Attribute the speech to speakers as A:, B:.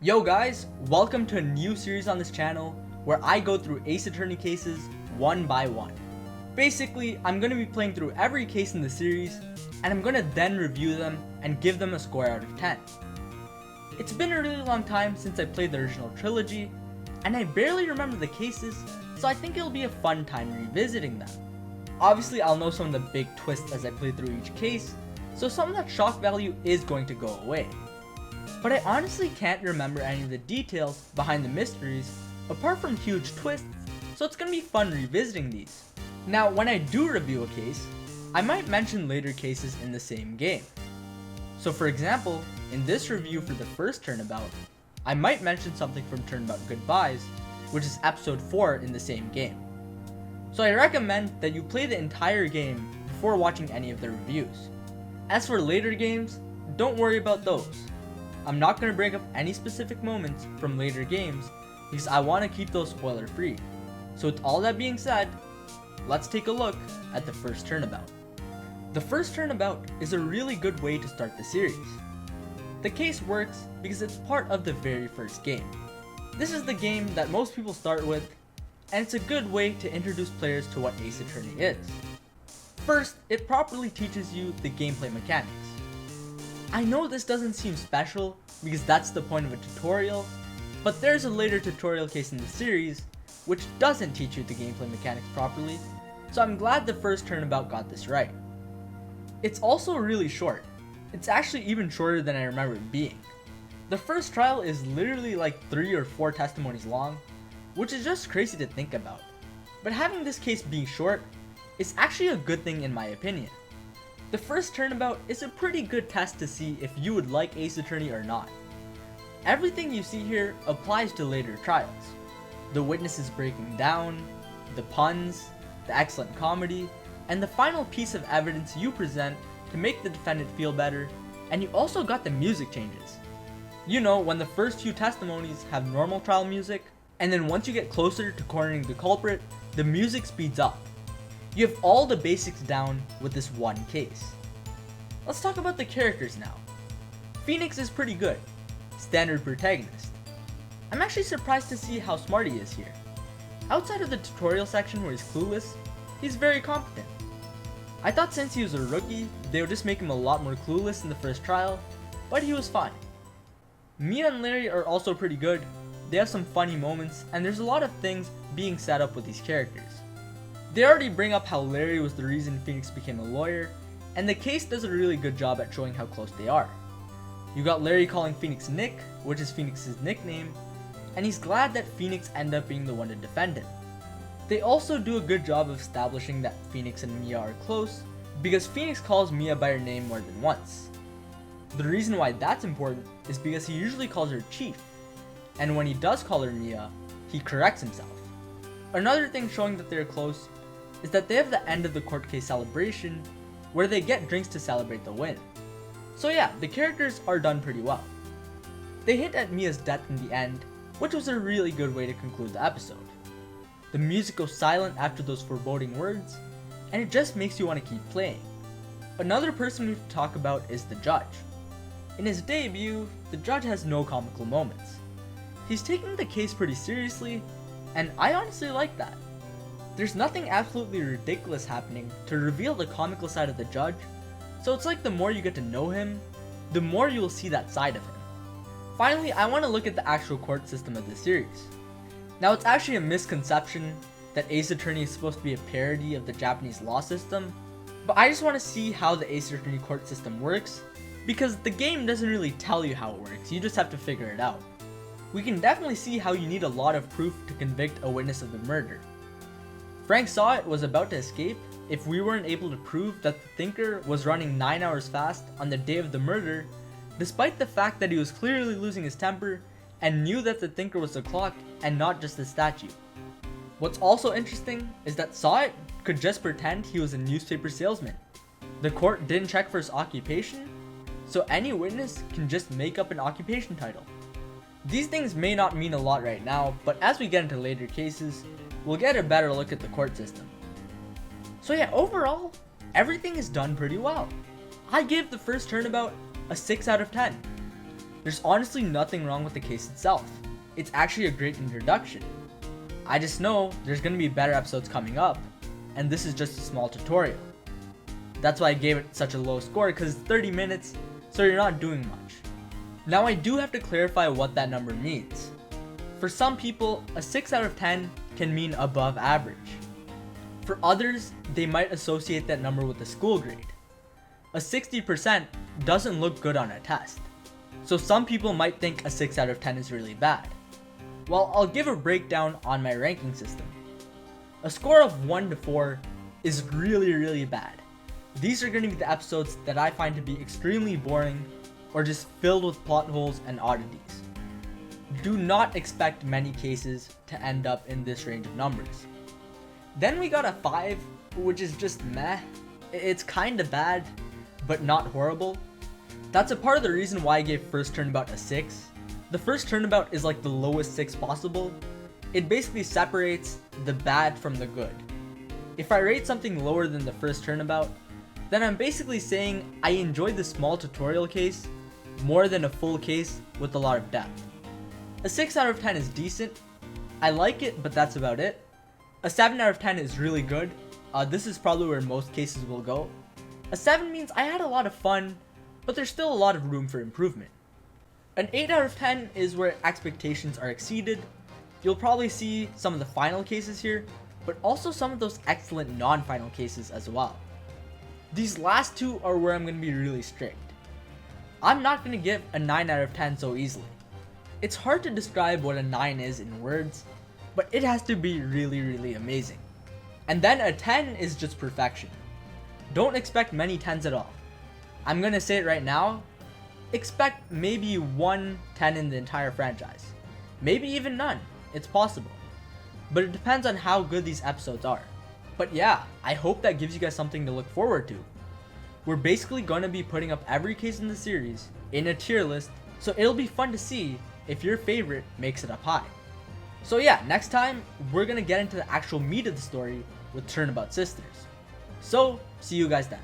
A: Yo guys, welcome to a new series on this channel where I go through Ace Attorney cases one by one. Basically, I'm going to be playing through every case in the series and I'm going to then review them and give them a score out of 10. It's been a really long time since I played the original trilogy and I barely remember the cases, so I think it'll be a fun time revisiting them. Obviously, I'll know some of the big twists as I play through each case, so some of that shock value is going to go away. But I honestly can't remember any of the details behind the mysteries apart from huge twists, so it's gonna be fun revisiting these. Now, when I do review a case, I might mention later cases in the same game. So for example, in this review for the first Turnabout, I might mention something from Turnabout Goodbyes, which is episode 4 in the same game. So I recommend that you play the entire game before watching any of the reviews. As for later games, don't worry about those. I'm not going to bring up any specific moments from later games because I want to keep those spoiler free. So with all that being said, let's take a look at the first Turnabout. The first Turnabout is a really good way to start the series. The case works because it's part of the very first game. This is the game that most people start with, and it's a good way to introduce players to what Ace Attorney is. First, it properly teaches you the gameplay mechanics. I know this doesn't seem special because that's the point of a tutorial, but there's a later tutorial case in the series which doesn't teach you the gameplay mechanics properly, so I'm glad the first Turnabout got this right. It's also really short. It's actually even shorter than I remember it being. The first trial is literally like 3 or 4 testimonies long, which is just crazy to think about. But having this case being short is actually a good thing in my opinion. The first Turnabout is a pretty good test to see if you would like Ace Attorney or not. Everything you see here applies to later trials. The witnesses breaking down, the puns, the excellent comedy, and the final piece of evidence you present to make the defendant feel better, and you also got the music changes. You know, when the first few testimonies have normal trial music, and then once you get closer to cornering the culprit, the music speeds up. You have all the basics down with this one case. Let's talk about the characters now. Phoenix is pretty good, standard protagonist. I'm actually surprised to see how smart he is here. Outside of the tutorial section where he's clueless, he's very competent. I thought since he was a rookie, they would just make him a lot more clueless in the first trial, but he was fine. Mia and Larry are also pretty good, they have some funny moments, and there's a lot of things being set up with these characters. They already bring up how Larry was the reason Phoenix became a lawyer, and the case does a really good job at showing how close they are. You got Larry calling Phoenix Nick, which is Phoenix's nickname, and he's glad that Phoenix ended up being the one to defend him. They also do a good job of establishing that Phoenix and Mia are close, because Phoenix calls Mia by her name more than once. The reason why that's important is because he usually calls her Chief, and when he does call her Mia, he corrects himself. Another thing showing that they're close is that they have the end of the court case celebration where they get drinks to celebrate the win. So yeah, the characters are done pretty well. They hint at Mia's death in the end, which was a really good way to conclude the episode. The music goes silent after those foreboding words, and it just makes you want to keep playing. Another person we have to talk about is the judge. In his debut, the judge has no comical moments. He's taking the case pretty seriously, and I honestly like that. There's nothing absolutely ridiculous happening to reveal the comical side of the judge, so it's like the more you get to know him, the more you will see that side of him. Finally, I want to look at the actual court system of the series. Now, it's actually a misconception that Ace Attorney is supposed to be a parody of the Japanese law system, but I just want to see how the Ace Attorney court system works, because the game doesn't really tell you how it works, you just have to figure it out. We can definitely see how you need a lot of proof to convict a witness of the murder. Frank Sawit was about to escape if we weren't able to prove that the Thinker was running 9 hours fast on the day of the murder, despite the fact that he was clearly losing his temper and knew that the Thinker was the clock and not just a statue. What's also interesting is that Sawit could just pretend he was a newspaper salesman. The court didn't check for his occupation, so any witness can just make up an occupation title. These things may not mean a lot right now, but as we get into later cases, we'll get a better look at the court system. So yeah, overall, everything is done pretty well. I give the first Turnabout a 6 out of 10. There's honestly nothing wrong with the case itself. It's actually a great introduction. I just know there's gonna be better episodes coming up, and this is just a small tutorial. That's why I gave it such a low score, because it's 30 minutes, so you're not doing much. Now I do have to clarify what that number means. For some people, a 6 out of 10 can mean above average. For others, they might associate that number with a school grade. A 60% doesn't look good on a test, so some people might think a 6 out of 10 is really bad. Well, I'll give a breakdown on my ranking system. A score of 1 to 4 is really bad. These are going to be the episodes that I find to be extremely boring or just filled with plot holes and oddities. Do not expect many cases to end up in this range of numbers. Then we got a 5, which is just meh. It's kinda bad, but not horrible. That's a part of the reason why I gave First Turnabout a 6. The First Turnabout is like the lowest 6 possible. It basically separates the bad from the good. If I rate something lower than the First Turnabout, then I'm basically saying I enjoyed the small tutorial case more than a full case with a lot of depth. A 6 out of 10 is decent. I like it, but that's about it. A 7 out of 10 is really good. This is probably where most cases will go. A 7 means I had a lot of fun, but there's still a lot of room for improvement. An 8 out of 10 is where expectations are exceeded. You'll probably see some of the final cases here, but also some of those excellent non-final cases as well. These last two are where I'm going to be really strict. I'm not going to give a 9 out of 10 so easily. It's hard to describe what a 9 is in words, but it has to be really amazing. And then a 10 is just perfection. Don't expect many 10s at all. I'm gonna say it right now, expect maybe 1 10 in the entire franchise. Maybe even none, it's possible. But it depends on how good these episodes are. But yeah, I hope that gives you guys something to look forward to. We're basically gonna be putting up every case in the series in a tier list, so it'll be fun to see if your favorite makes it up high. So yeah, next time, we're gonna get into the actual meat of the story with Turnabout Sisters. So, see you guys then.